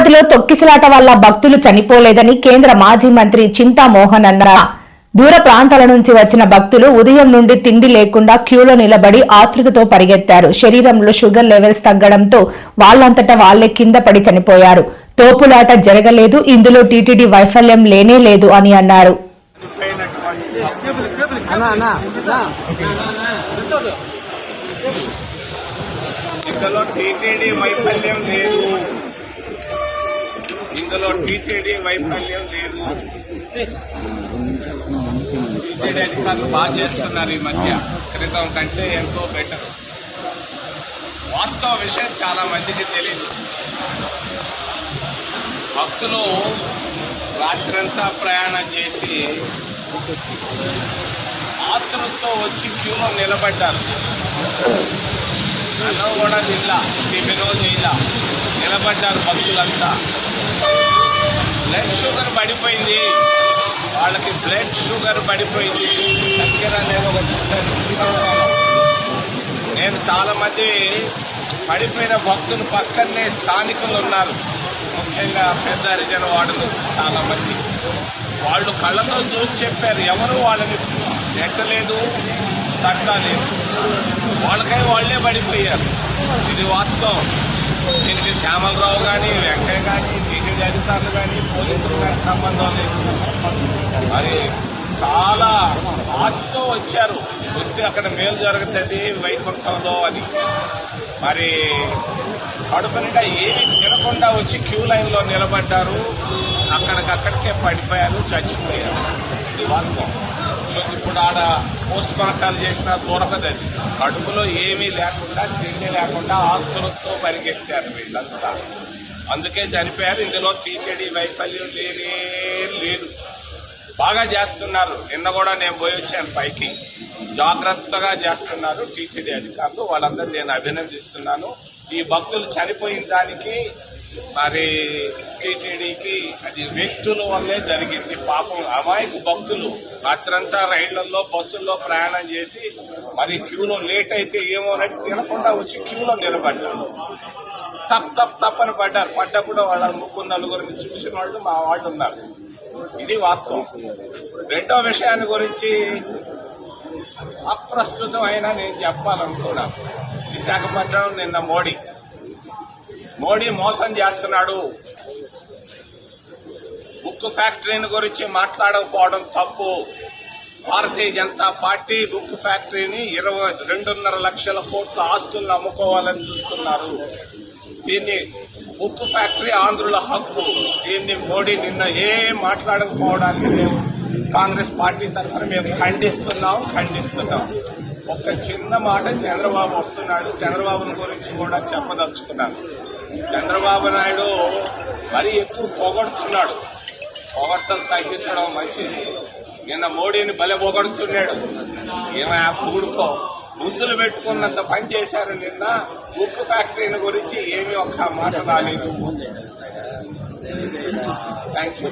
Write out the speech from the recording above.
తిరుపతిలో తొక్కిసలాట వల్ల భక్తులు చనిపోలేదని కేంద్ర మాజీ మంత్రి చింతామోహన్ అన్నారు. దూర ప్రాంతాల నుంచి వచ్చిన భక్తులు ఉదయం నుండి తిండి లేకుండా క్యూలో నిలబడి ఆతృతతో పరిగెత్తారు. శరీరంలో షుగర్ లెవెల్స్ తగ్గడంతో వాళ్లంతటా వాళ్లే కింద పడి చనిపోయారు. తోపులాట జరగలేదు, ఇందులో టీటీడీ వైఫల్యం లేనే లేదు అని అన్నారు. ఇందులో టీటీడీ వైఫల్యం లేదు. టీటీడీ అధికారులు బాగా చేస్తున్నారు. ఈ మధ్య క్రితం కంటే ఎంతో బెటర్. వాస్తవ విషయం చాలా మందికి తెలియదు. భక్తులు రాత్రంతా ప్రయాణం చేసి ఆతృతతో వచ్చి క్యూలో నిలబడ్డారు. అన్నం కూడా జిల్లా టిఫినో జిల్లా నిలబడ్డారు భక్తులంతా. బ్లడ్ షుగర్ పడిపోయింది, వాళ్ళకి బ్లడ్ షుగర్ పడిపోయింది. దగ్గర నేను చాలా మంది పడిపోయిన భక్తులు పక్కనే స్థానికులు ఉన్నారు, ముఖ్యంగా పెద్ద హరిజన వార్డులు చాలా మంది. వాళ్ళు కళ్ళతో చూసి చెప్పారు, ఎవరు వాళ్ళని ఎక్కలేదు, తట్టలేదు, వాళ్ళకై వాళ్లే పడిపోయారు. ఇది వాస్తవం. దీనికి శ్యామలరావు కానీ, వెంకయ్య కానీ, టీటీడీ అధికారులు కానీ, పోలీసులు కానీ సంబంధం లేదు. మరి చాలా ఆశతో వచ్చారు, వస్తే అక్కడ మేలు జరుగుతుంది వైకుంఠంలో అని. మరి కడుపు నిండా ఏమీ తినకుండా వచ్చి క్యూ లైన్లో నిలబడ్డారు. అక్కడికక్కడికే పడిపోయారు, చచ్చిపోయారు. ఇది వాస్తవం. ఇప్పుడు ఆడ పోస్ట్ మార్టాలు చేసినా దొరకదు. అది కడుపులో ఏమీ లేకుండా, తిండి లేకుండా ఆస్తులతో పరిగెత్తారు వీళ్ళంతా, అందుకే చనిపోయారు. ఇందులో టీటీడీ వైఫల్యం లేనే లేదు. బాగా చేస్తున్నారు. నిన్న కూడా నేను పోయి వచ్చాను పైకి. జాగ్రత్తగా చేస్తున్నారు టీటీడీ అధికారులు. వాళ్ళందరూ నేను అభినందిస్తున్నాను. ఈ భక్తులు చనిపోయిన దానికి మరి టీటీడీకి అది వ్యక్తుల వల్లే జరిగింది. పాపం అమాయకు భక్తులు రాత్రంతా రైళ్లలో, బస్సుల్లో ప్రయాణం చేసి మరి క్యూలో లేట్ అయితే ఏమోనని తినకుండా వచ్చి క్యూలో నిలబడ్డారు. తప్పని పడ్డారు. పడ్డప్పుడు వాళ్ళ ముగ్గురు నలుగురిని చూసిన వాళ్ళు మా వాళ్ళు ఉన్నారు. ఇది వాస్తవం. రెండో విషయాన్ని గురించి అప్రస్తుతం అయినా నేను చెప్పాలనుకున్నాను. విశాఖపట్నం నిన్న మోడీ మోసం చేస్తున్నాడు. ఉక్కు ఫ్యాక్టరీని గురించి మాట్లాడకపోవడం తప్పు. భారతీయ జనతా పార్టీ ఉక్కు ఫ్యాక్టరీని 22.5 లక్షల కోట్ల ఆస్తులను అమ్ముకోవాలని చూస్తున్నారు. దీన్ని ఉక్కు ఫ్యాక్టరీ ఆంధ్రుల హక్కు. దీన్ని మోడీ నిన్న ఏం మాట్లాడకపోవడానికి మేము కాంగ్రెస్ పార్టీ తరఫున మేము ఖండిస్తున్నాం. ఒక చిన్న మాట, చంద్రబాబు వస్తున్నాడు, చంద్రబాబుని గురించి కూడా చెప్పదలుచుకున్నాను. చంద్రబాబు నాయుడు మరీ ఎక్కువ పొగడుతున్నాడు. పొగడ్తలు తగ్గించడం మంచిది. నిన్న మోడీని భలే పొగడుతున్నాడు. ఏమైనా పూడుకో బుద్ధులు పెట్టుకున్నంత పని చేశారు. నిన్న ఉక్కు ఫ్యాక్టరీని గురించి ఏమీ ఒక్క మాట రాలేదు. Thank you.